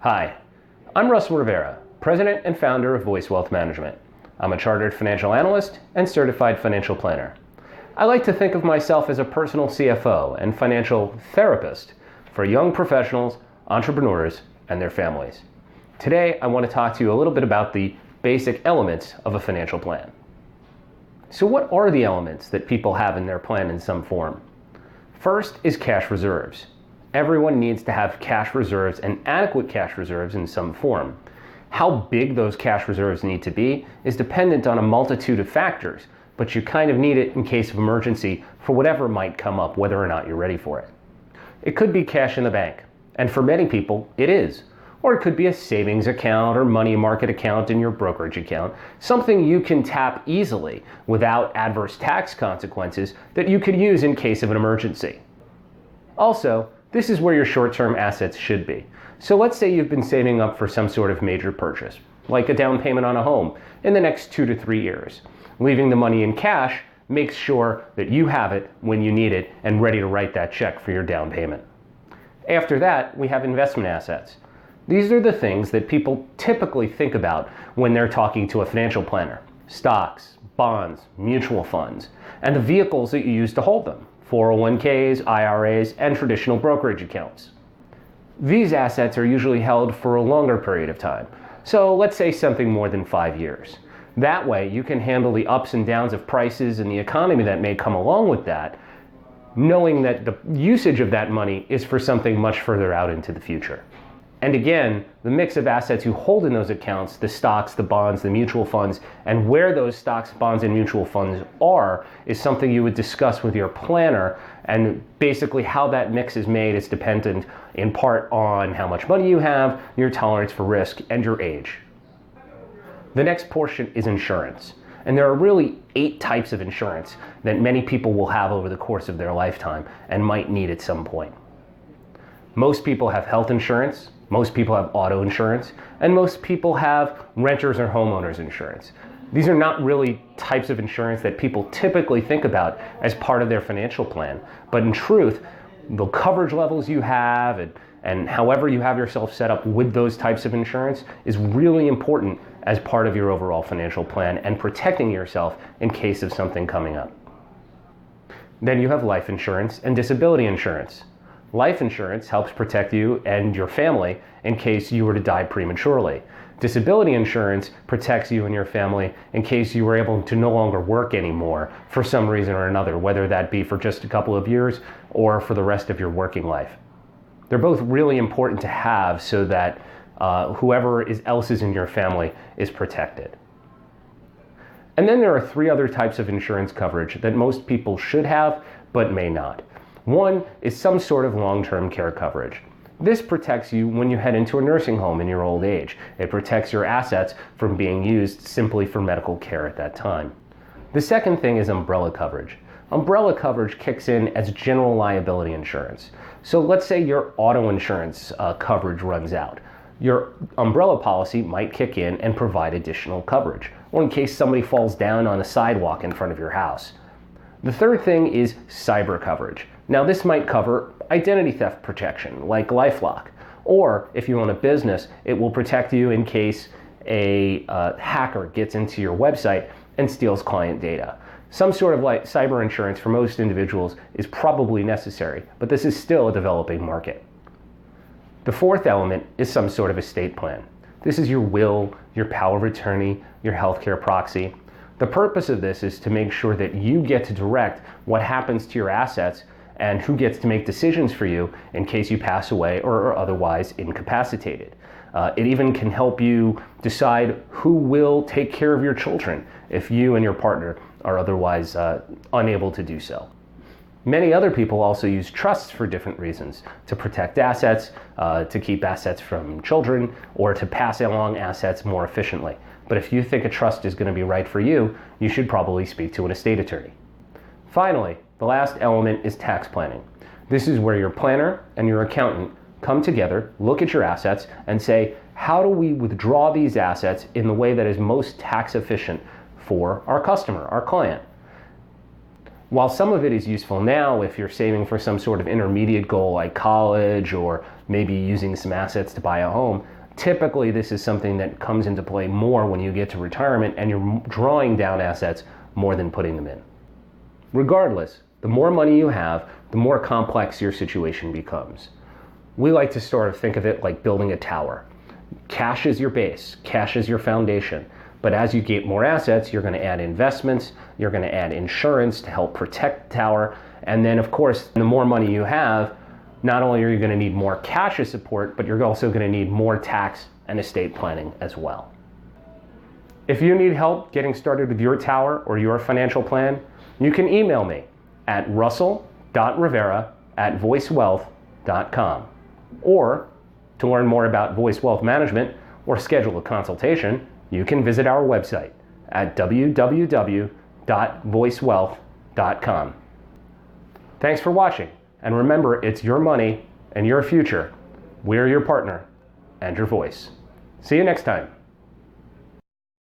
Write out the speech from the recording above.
Hi, I'm Russell Rivera, President and founder of Voice Wealth Management. I'm a chartered financial analyst and certified financial planner. I like to think of myself as a personal CFO and financial therapist for young professionals, entrepreneurs, and their families. Today, I want to talk to you a little bit about the basic elements of a financial plan. So what are the elements that people have in their plan in some form? First is cash reserves. Everyone needs to have cash reserves and adequate cash reserves in some form. How big those cash reserves need to be is dependent on a multitude of factors, but you kind of need it in case of emergency for whatever might come up, whether or not you're ready for it. It could be cash in the bank, and for many people, it is. Or it could be a savings account or money market account in your brokerage account, something you can tap easily without adverse tax consequences that you could use in case of an emergency. Also, this is where your short-term assets should be. So let's say you've been saving up for some sort of major purchase, like a down payment on a home, in the next 2 to 3 years. Leaving the money in cash makes sure that you have it when you need it and ready to write that check for your down payment. After that, we have investment assets. These are the things that people typically think about when they're talking to a financial planner. Stocks, bonds, mutual funds, and the vehicles that you use to hold them. 401ks, IRAs, and traditional brokerage accounts. These assets are usually held for a longer period of time. So let's say something more than 5 years. That way you can handle the ups and downs of prices and the economy that may come along with that, knowing that the usage of that money is for something much further out into the future. And again, the mix of assets you hold in those accounts, the stocks, the bonds, the mutual funds, and where those stocks, bonds, and mutual funds are is something you would discuss with your planner. And basically how that mix is made is dependent in part on how much money you have, your tolerance for risk, and your age. The next portion is insurance. And there are really 8 types of insurance that many people will have over the course of their lifetime and might need at some point. Most people have health insurance. Most people have auto insurance, and most people have renters or homeowners insurance. These are not really types of insurance that people typically think about as part of their financial plan, but in truth, the coverage levels you have and however you have yourself set up with those types of insurance is really important as part of your overall financial plan and protecting yourself in case of something coming up. Then you have life insurance and disability insurance. Life insurance helps protect you and your family in case you were to die prematurely. Disability insurance protects you and your family in case you were able to no longer work anymore for some reason or another, whether that be for just a couple of years or for the rest of your working life. They're both really important to have so that whoever else is in your family is protected. And then there are 3 other types of insurance coverage that most people should have but may not. One is some sort of long-term care coverage. This protects you when you head into a nursing home in your old age. It protects your assets from being used simply for medical care at that time. The second thing is umbrella coverage. Umbrella coverage kicks in as general liability insurance. So let's say your auto insurance coverage runs out. Your umbrella policy might kick in and provide additional coverage, or in case somebody falls down on a sidewalk in front of your house. The third thing is cyber coverage. Now this might cover identity theft protection like LifeLock, or if you own a business, it will protect you in case a hacker gets into your website and steals client data. Some sort of cyber insurance for most individuals is probably necessary, but this is still a developing market. The fourth element is some sort of estate plan. This is your will, your power of attorney, your healthcare proxy. The purpose of this is to make sure that you get to direct what happens to your assets and who gets to make decisions for you in case you pass away or are otherwise incapacitated. It even can help you decide who will take care of your children if you and your partner are otherwise unable to do so. Many other people also use trusts for different reasons, to protect assets, to keep assets from children, or to pass along assets more efficiently. But if you think a trust is going to be right for you, you should probably speak to an estate attorney. Finally, the last element is tax planning. This is where your planner and your accountant come together, look at your assets, and say, how do we withdraw these assets in the way that is most tax efficient for our customer, our client? While some of it is useful now if you're saving for some sort of intermediate goal like college or maybe using some assets to buy a home. Typically, this is something that comes into play more when you get to retirement and you're drawing down assets more than putting them in. Regardless, the more money you have, the more complex your situation becomes. We like to sort of think of it like building a tower. Cash is your base, cash is your foundation. But as you get more assets, you're going to add investments, you're going to add insurance to help protect the tower. And then, of course, the more money you have, not only are you going to need more cash as support, but you're also going to need more tax and estate planning as well. If you need help getting started with your tower or your financial plan, you can email me at russell.rivera@voicewealth.com. Or to learn more about Voice Wealth Management or schedule a consultation, you can visit our website at www.voicewealth.com. Thanks for watching, and remember, it's your money and your future. We're your partner and your voice. See you next time.